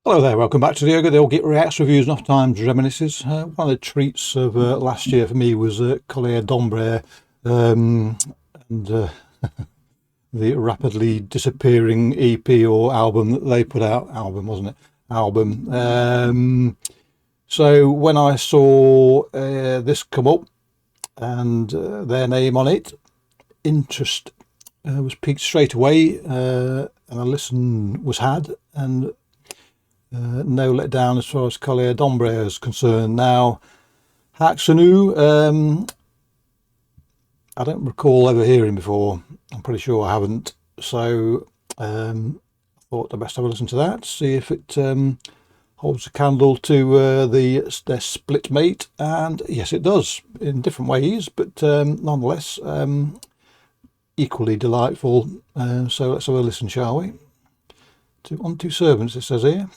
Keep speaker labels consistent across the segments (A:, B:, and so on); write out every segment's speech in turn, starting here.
A: Hello there, welcome back to the Ogre. They all get reacts, reviews, and oft-times reminiscences. One of the treats of last year for me was Collier d'Ombre and the rapidly disappearing EP or album that they put out. Album, wasn't it? Album. So when I saw this come up and their name on it, interest was piqued straight away, and a listen was had, and no letdown as far as Collier d'Ombre is concerned. Now, Häxanu, I don't recall ever hearing before. I'm pretty sure I haven't. So I thought I'd best have a listen to that, see if it holds a candle to their split mate. And yes, it does, in different ways, but nonetheless equally delightful. So let's have a listen, shall we? On Two Servants, it says here.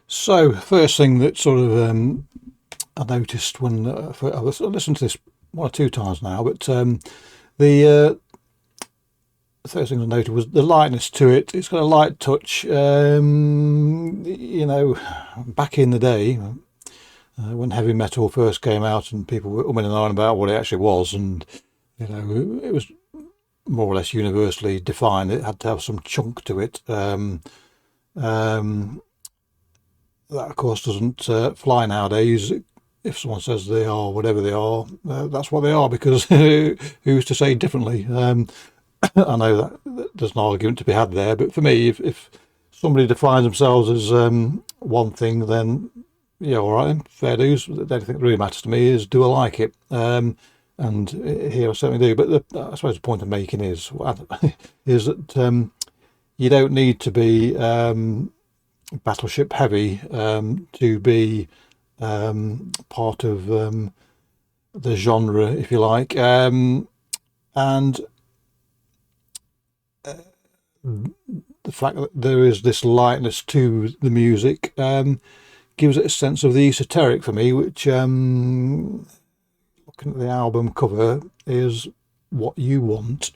A: So, first thing that sort of I noticed when I've listened to this one or two times now, but the first thing I noted was the lightness to it. It's got a light touch. You know, back in the day when heavy metal first came out and people were umming and ahhing about what it actually was, and you know, it was more or less universally defined. It had to have some chunk to it. That, of course, doesn't fly nowadays. If someone says they are whatever they are, that's what they are, because who's to say differently? I know that there's an argument to be had there, but for me, if somebody defines themselves as one thing, then yeah, all right, fair dues. The only thing that really matters to me is, do I like it? And here I certainly do. But I suppose the point I'm making is is that you don't need to be battleship heavy to be part of the genre, if you like, and the fact that there is this lightness to the music gives it a sense of the esoteric for me, which looking at the album cover is what you want.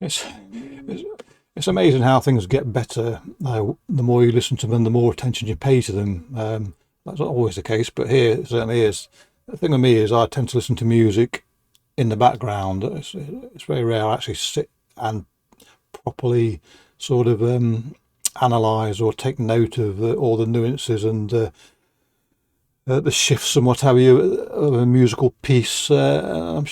A: It's, it's it's amazing how things get better the more you listen to them, the more attention you pay to them. That's not always the case, but here it certainly is. The thing with me is I tend to listen to music in the background. It's very rare I actually sit and properly sort of analyze or take note of all the nuances and the shifts and what have you of a musical piece. So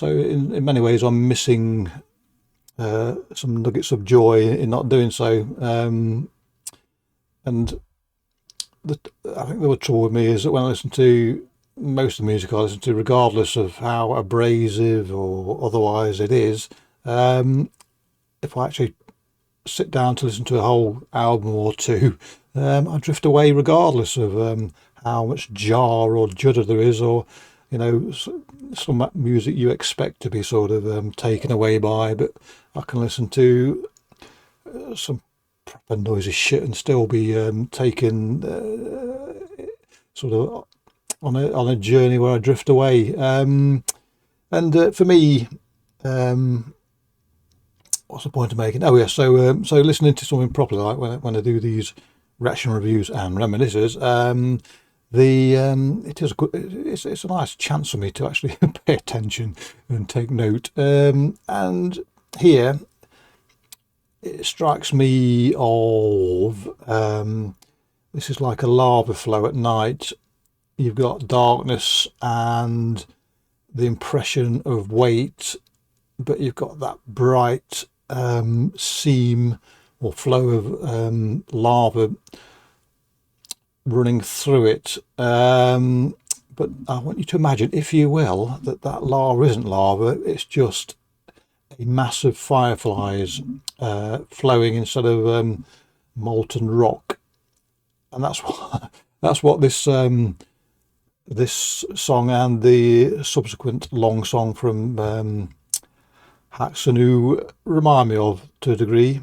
A: in many ways I'm missing some nuggets of joy in not doing so. And I think the trouble with me is that when I listen to most of the music I listen to, regardless of how abrasive or otherwise it is, if I actually sit down to listen to a whole album or two, I drift away regardless of how much jar or judder there is, or some music you expect to be sort of taken away by, but I can listen to some proper noisy shit and still be taken sort of on a journey where I drift away. And for me, what's the point of making? Oh yeah, so listening to something properly, like when I do these reaction reviews and reminiscences, it is good. It's a nice chance for me to actually pay attention and take note. And here it strikes me of this is like a lava flow at night. You've got darkness and the impression of weight, but you've got that bright seam or flow of lava running through it. But I want you to imagine, if you will, that lava isn't lava, it's just a mass of fireflies flowing instead of molten rock. And that's what this song and the subsequent long song from Häxanu remind me of, to a degree.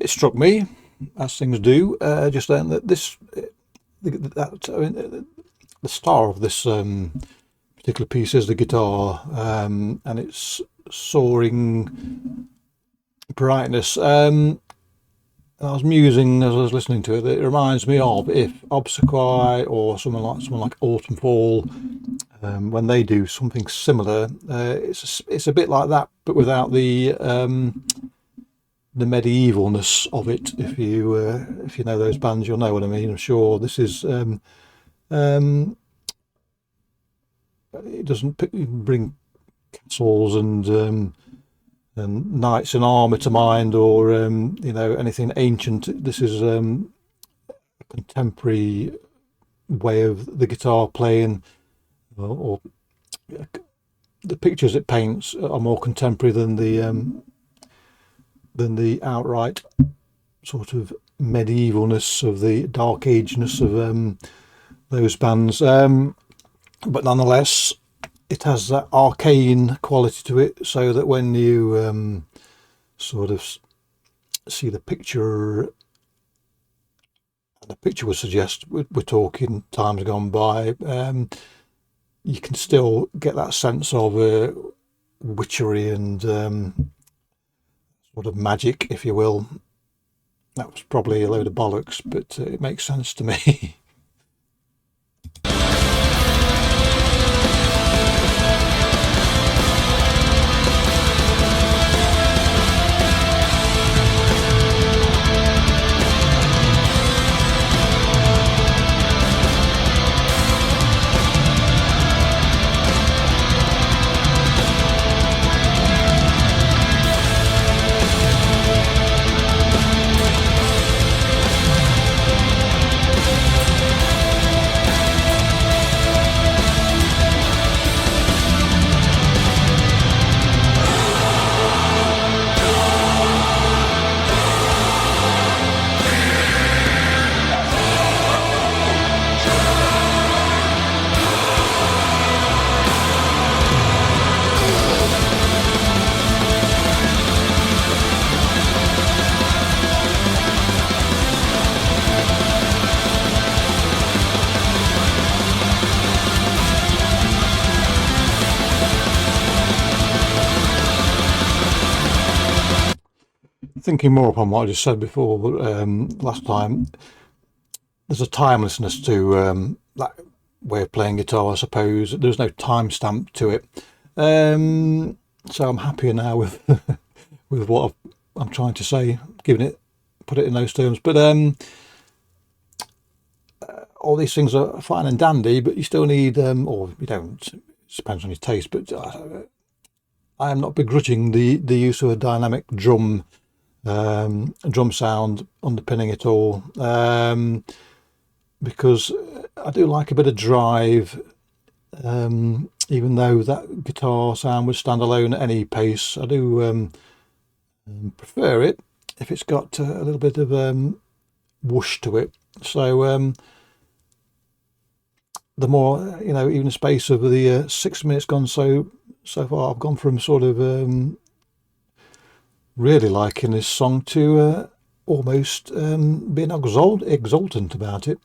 A: It struck me, as things do, just then, that the star of this particular piece is the guitar, and its soaring brightness. I was musing as I was listening to it. It reminds me of if Obsequy or someone like Autumn Fall, when they do something similar, it's a bit like that, but without the medievalness of it. If you know those bands, you'll know what I mean. I'm sure this is it doesn't bring castles and knights in armour to mind, or anything ancient. This is a contemporary way of the guitar playing, or the pictures it paints are more contemporary than the outright sort of medievalness of the dark ageness of those bands. But nonetheless, it has that arcane quality to it, so that when you sort of see the picture would suggest we're talking times gone by, you can still get that sense of witchery and sort of magic, if you will. That was probably a load of bollocks, but it makes sense to me. Thinking more upon what I just said before, last time, there's a timelessness to that way of playing guitar, I suppose. There's no time stamp to it. So I'm happier now with with what I'm trying to say, put it in those terms. But all these things are fine and dandy, but you still need, or you don't, it depends on your taste, but I am not begrudging the use of a dynamic drum sound underpinning it all, because I do like a bit of drive, even though that guitar sound would stand alone at any pace. I do prefer it if it's got a little bit of whoosh to it. So the more, even the space of the 6 minutes gone so far, I've gone from sort of really liking this song to almost being exultant about it.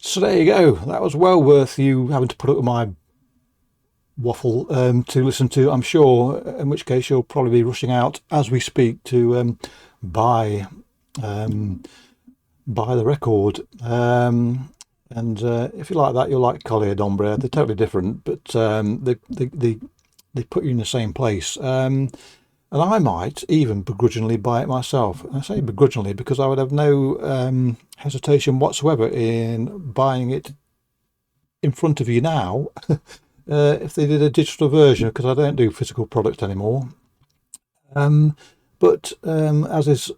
A: So there you go. That was well worth you having to put up with my waffle to listen to, I'm sure, in which case you'll probably be rushing out as we speak to buy the record. And if you like that, you'll like Collier d'Ombre. They're totally different, but they put you in the same place. And I might even begrudgingly buy it myself. I say begrudgingly because I would have no hesitation whatsoever in buying it in front of you now, if they did a digital version, because I don't do physical product anymore. But as is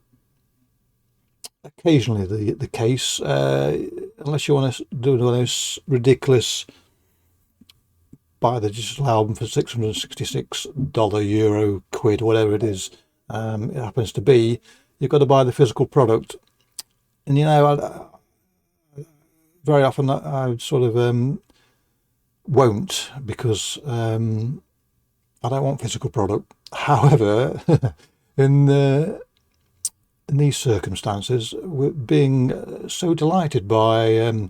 A: occasionally the case, unless you want to do one of those ridiculous buy the digital album for $666 euro quid, whatever it is, it happens to be, you've got to buy the physical product. And you know, very often I sort of won't, because I don't want physical product. However, in these circumstances, being so delighted by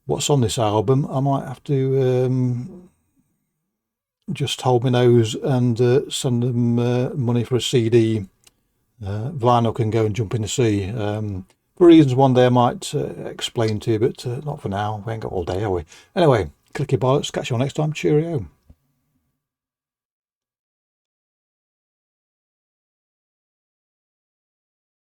A: what's on this album, I might have to just hold my nose and send them money for a CD. Vinyl can go and jump in the sea. For reasons one day I might explain to you, but not for now. We ain't got all day, have we? Anyway, clicky bollocks. Catch you all next time. Cheerio.